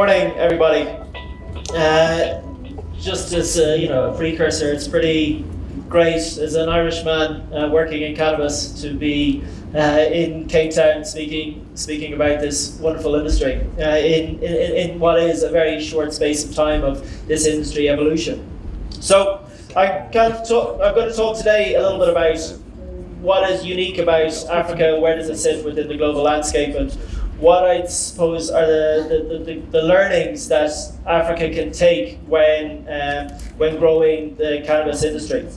morning, everybody. Just as a precursor, it's pretty great as an Irishman working in cannabis to be in Cape Town speaking about this wonderful industry in what is a very short space of time of this industry evolution. So I'm going to talk today a little bit about what is unique about Africa, where does it sit within the global landscape, and what I suppose are the learnings that Africa can take when growing the cannabis industry.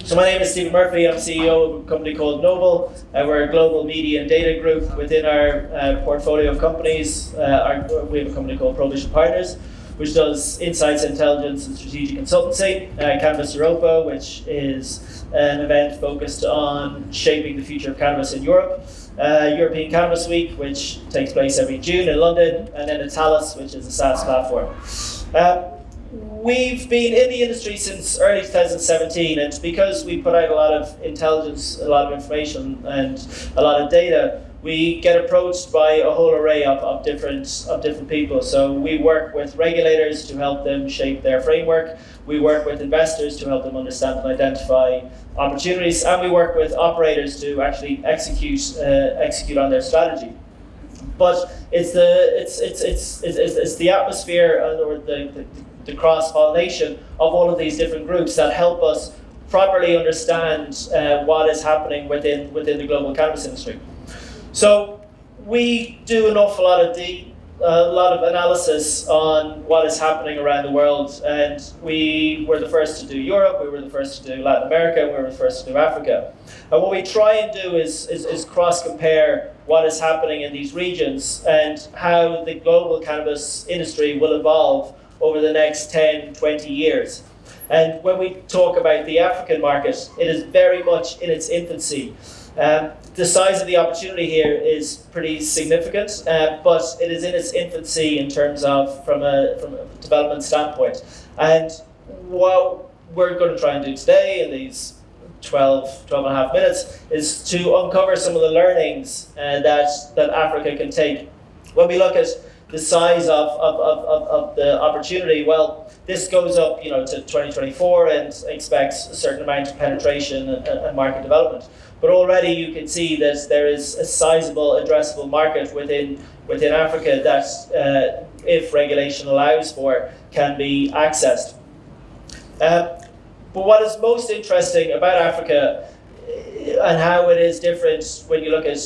So my name is Stephen Murphy. I'm CEO of a company called Noble. We're a global media and data group. Within our portfolio of companies, we have a company called Prohibition Partners, which does insights, intelligence, and strategic consultancy. Cannabis Europa, which is an event focused on shaping the future of cannabis in Europe. European Cannabis Week, which takes place every June in London, and then Italis, which is a SaaS platform. We've been in the industry since early 2017, and because we put out a lot of intelligence, a lot of information, and a lot of data, we get approached by a whole array of different people. So we work with regulators to help them shape their framework. We work with investors to help them understand and identify opportunities, and we work with operators to actually execute on their strategy. But it's the atmosphere or the cross-pollination of all of these different groups that help us properly understand what is happening within the global cannabis industry. So we do an awful lot of analysis on what is happening around the world, and we were the first to do Europe, we were the first to do Latin America, we were the first to do Africa. And what we try and do is cross-compare what is happening in these regions and how the global cannabis industry will evolve over the next 10, 20 years. And when we talk about the African market, it is very much in its infancy. The size of the opportunity here is pretty significant, but it is in its infancy in terms of from a development standpoint. And what we're going to try and do today in these 12 and a half minutes is to uncover some of the learnings that Africa can take. When we look at the size of the opportunity, well, this goes up to 2024 and expects a certain amount of penetration and market development. But already you can see that there is a sizable addressable market within Africa that, if regulation allows for, can be accessed. But what is most interesting about Africa and how it is different when you look at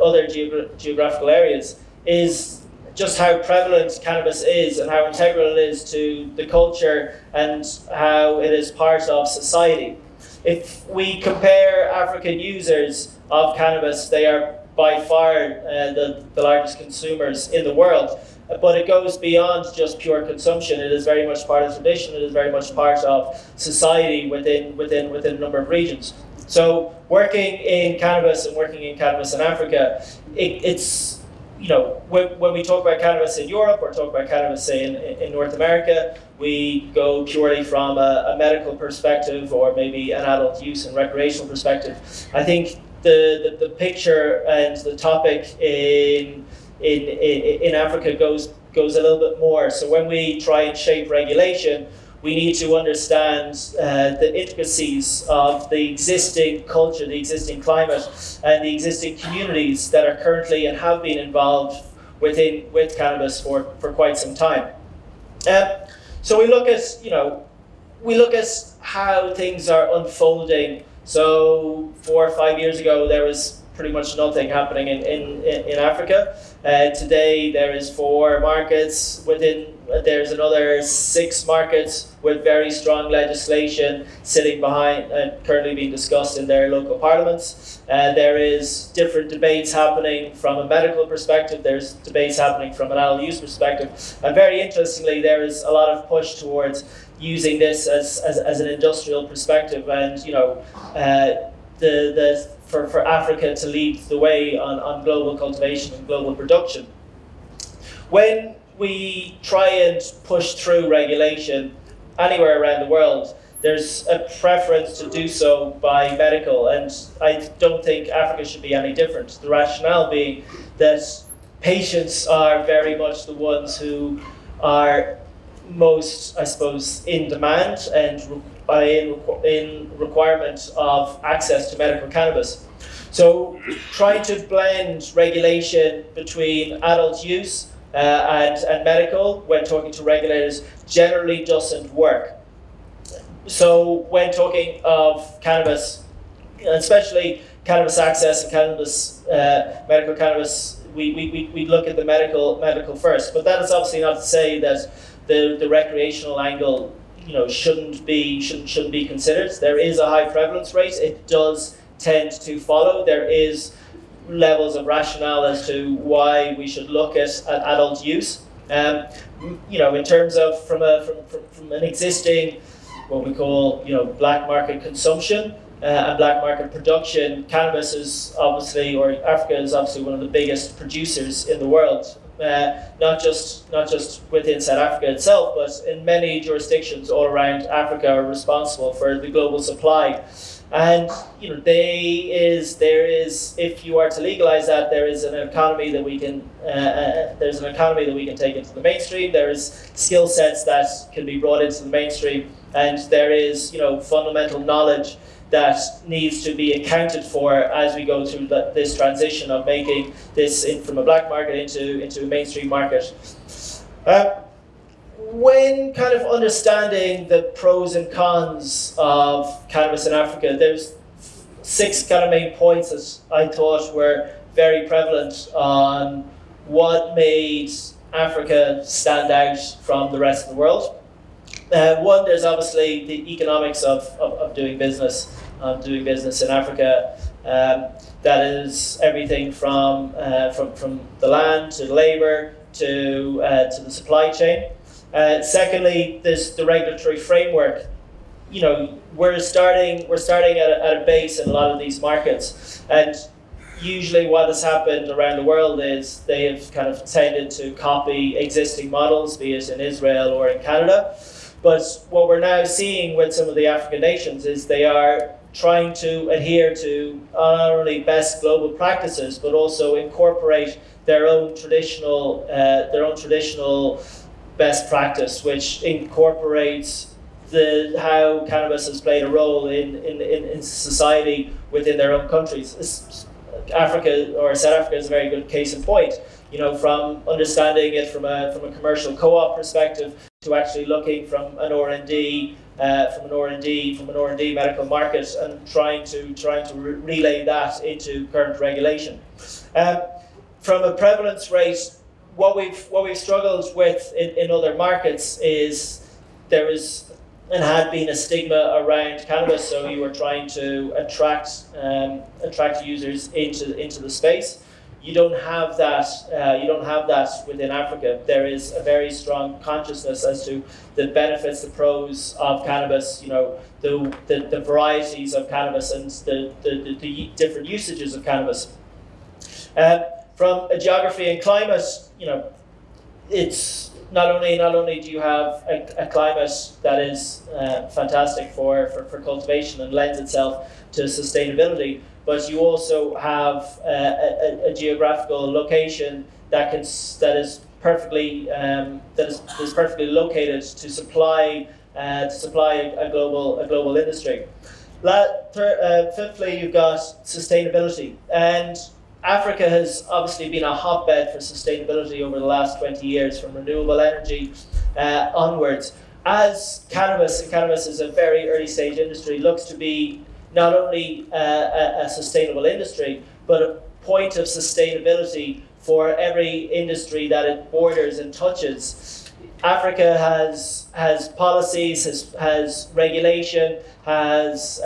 other geographical areas is just how prevalent cannabis is and how integral it is to the culture and how it is part of society. If we compare African users of cannabis, they are by far the largest consumers in the world. But it goes beyond just pure consumption. It is very much part of tradition. It is very much part of society within a number of regions. So working in cannabis in Africa, it's when we talk about cannabis in Europe or talk about cannabis, say, in North America, we go purely from a medical perspective or maybe an adult use and recreational perspective. I think the picture and the topic in Africa goes a little bit more. So when we try and shape regulation, we need to understand the intricacies of the existing culture, the existing climate, and the existing communities that are currently and have been involved with cannabis for quite some time. So we look at how things are unfolding. So 4 or 5 years ago, there was pretty much nothing happening in Africa. Today there is 4 markets there's another 6 markets with very strong legislation sitting behind currently being discussed in their local parliaments. There is different debates happening from a medical perspective, there's debates happening from an adult use perspective, and very interestingly there is a lot of push towards using this as an industrial perspective, and for Africa to lead the way on global cultivation and global production. When we try and push through regulation anywhere around the world, there's a preference to do so by medical, and I don't think Africa should be any different. The rationale being that patients are very much the ones who are most, I suppose, in demand and in requirement of access to medical cannabis. So trying to blend regulation between adult use and medical when talking to regulators generally doesn't work. So when talking of cannabis, especially cannabis access and cannabis, medical cannabis, we look at the medical first. But that is obviously not to say that the recreational angle, shouldn't be considered. There is a high prevalence rate. It does tend to follow. There is levels of rationale as to why we should look at adult use. In terms of from an existing, what we call black market consumption and black market production, cannabis is obviously, or Africa is obviously one of the biggest producers in the world. Not just within South Africa itself, but in many jurisdictions all around Africa are responsible for the global supply. And there is, if you are to legalize that, there is an economy that we can take into the mainstream. There is skill sets that can be brought into the mainstream, and there is fundamental knowledge that needs to be accounted for as we go through this transition of making this from a black market into a mainstream market. When kind of understanding the pros and cons of cannabis in Africa, there's 6 kind of main points that I thought were very prevalent on what made Africa stand out from the rest of the world. One, there's obviously the economics of doing business in Africa. That is everything from the land to the labor to the supply chain. Secondly, there's the regulatory framework. We're starting at a base in a lot of these markets, and usually what has happened around the world is they have kind of tended to copy existing models, be it in Israel or in Canada. But what we're now seeing with some of the African nations is they are trying to adhere to not only best global practices, but also incorporate their own traditional best practice, which incorporates how cannabis has played a role in society within their own countries. Africa, or South Africa, is a very good case in point. From understanding it from a commercial co-op perspective to actually looking from an R&D medical market and trying to relay that into current regulation. From a prevalence rate, what we've struggled with in other markets is there is and had been a stigma around cannabis. So you are trying to attract users into the space. You don't have that. Within Africa. There is a very strong consciousness as to the benefits, the pros of cannabis. The varieties of cannabis and the different usages of cannabis. From a geography and climate, it's not only do you have a climate that is fantastic for cultivation and lends itself to sustainability, but you also have a geographical location that is perfectly located to supply a global industry. Fifthly, you've got sustainability, and Africa has obviously been a hotbed for sustainability over the last 20 years, from renewable energy onwards. As cannabis is a very early stage industry, looks to be not only a sustainable industry, but a point of sustainability for every industry that it borders and touches. Africa has policies, has regulation, has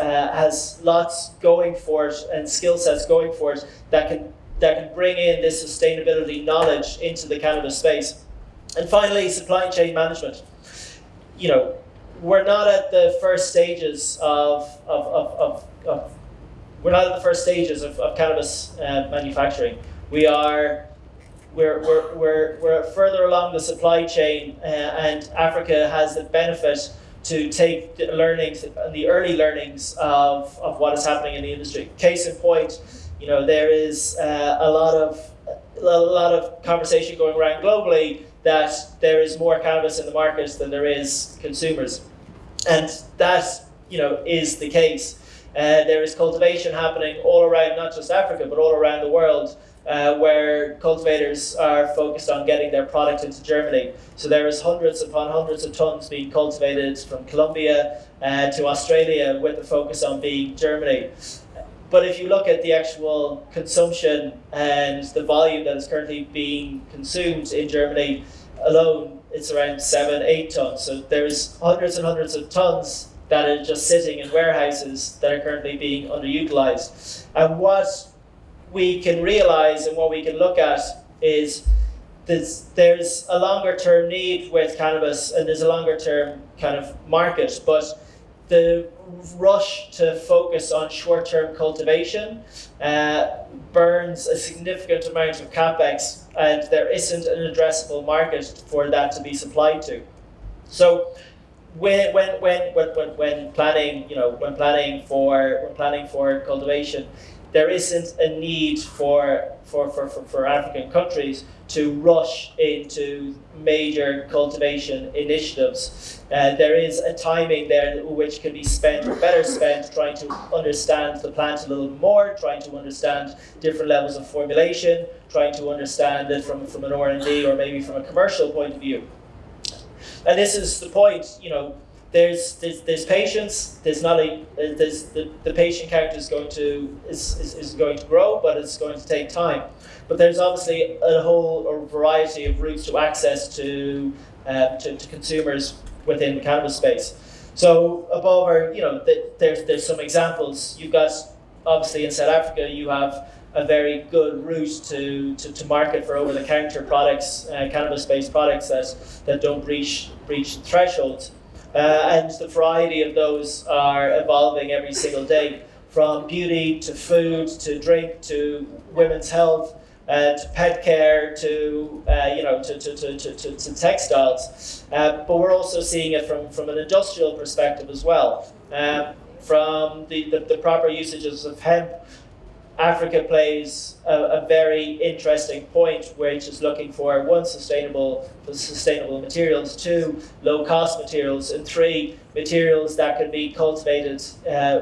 lots going for it and skill sets going for it that can bring in this sustainability knowledge into the cannabis space. And finally, supply chain management. We're not at the first stages of cannabis manufacturing. We're further along the supply chain, and Africa has the benefit to take the early learnings of what is happening in the industry. Case in point, there is a lot of conversation going around globally that there is more cannabis in the market than there is consumers. And that, is the case. There is cultivation happening all around, not just Africa, but all around the world, where cultivators are focused on getting their product into Germany. So there is hundreds upon hundreds of tons being cultivated from Colombia to Australia, with the focus on being Germany. But if you look at the actual consumption and the volume that is currently being consumed in Germany alone, it's around 7-8 tons. So there's hundreds and hundreds of tons that are just sitting in warehouses that are currently being underutilized. And what we can realize and what we can look at is there's a longer term need with cannabis, and there's a longer term kind of market, but the rush to focus on short-term cultivation burns a significant amount of capex, and there isn't an addressable market for that to be supplied to. So when planning for cultivation, there isn't a need for African countries to rush into major cultivation initiatives. There is a timing there which can be spent, or better spent, trying to understand the plant a little more, trying to understand different levels of formulation, trying to understand it from an R&D or maybe from a commercial point of view. And this is the point, there's patience. The patient count is going to grow, but it's going to take time. But there's obviously a whole variety of routes to access to consumers within the cannabis space. So above are, there's some examples. You've got, obviously in South Africa, you have a very good route to market for over-the-counter products, cannabis-based products that don't breach thresholds. And the variety of those are evolving every single day, from beauty to food to drink to women's health to pet care to textiles. But we're also seeing it from an industrial perspective as well. From the proper usages of hemp, Africa plays a very interesting point, which is looking for 1, sustainable materials, 2, low-cost materials, and 3, materials that can be cultivated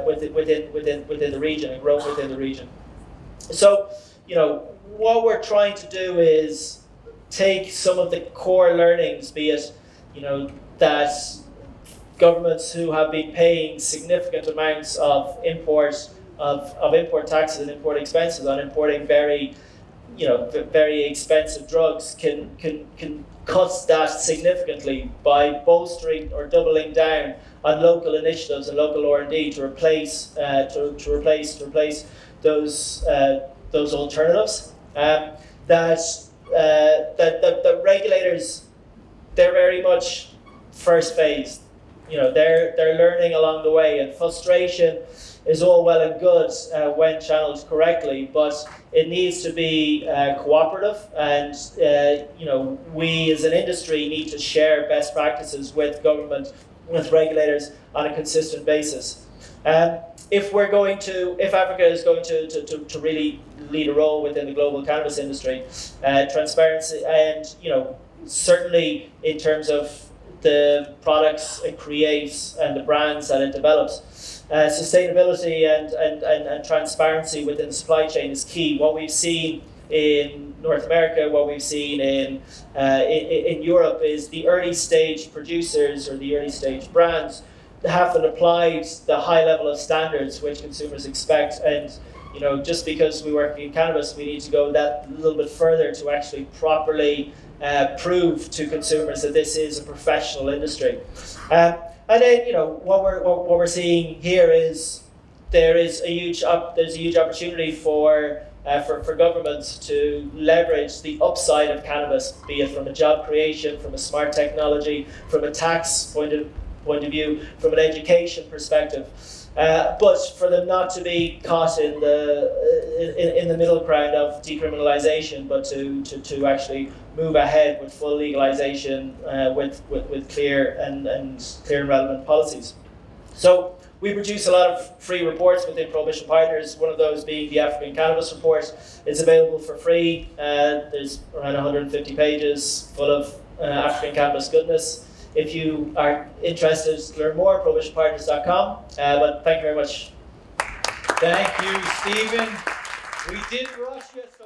within the region and grown within the region. So, what we're trying to do is take some of the core learnings, be it, that governments who have been paying significant amounts of import taxes and import expenses on importing very expensive drugs can cut that significantly by bolstering or doubling down on local initiatives and local R&D to replace those alternatives. The regulators, they're very much first phase. They're learning along the way, and frustration is all well and good when channeled correctly, but it needs to be cooperative, and we as an industry need to share best practices with government, with regulators on a consistent basis. If Africa is going to really lead a role within the global cannabis industry, transparency, and certainly in terms of the products it creates and the brands that it develops, sustainability and transparency within the supply chain is key. What we've seen in North America, what we've seen in Europe, is the early stage producers or the early stage brands haven't applied the high level of standards which consumers expect. And just because we work in cannabis, we need to go that little bit further to actually properly prove to consumers that this is a professional industry. And then what we're seeing here is there's a huge opportunity for governments to leverage the upside of cannabis, be it from a job creation, from a smart technology, from a tax point of view, from an education perspective, but for them not to be caught in the middle ground of decriminalization, but to actually move ahead with full legalization with clear and relevant policies. So we produce a lot of free reports within Prohibition Partners, one of those being the African Cannabis Report. It's available for free. There's around 150 pages full of African Cannabis goodness. If you are interested to learn more, prohibitionpartners.com. But thank you very much. Thank you, Stephen. We did rush you, so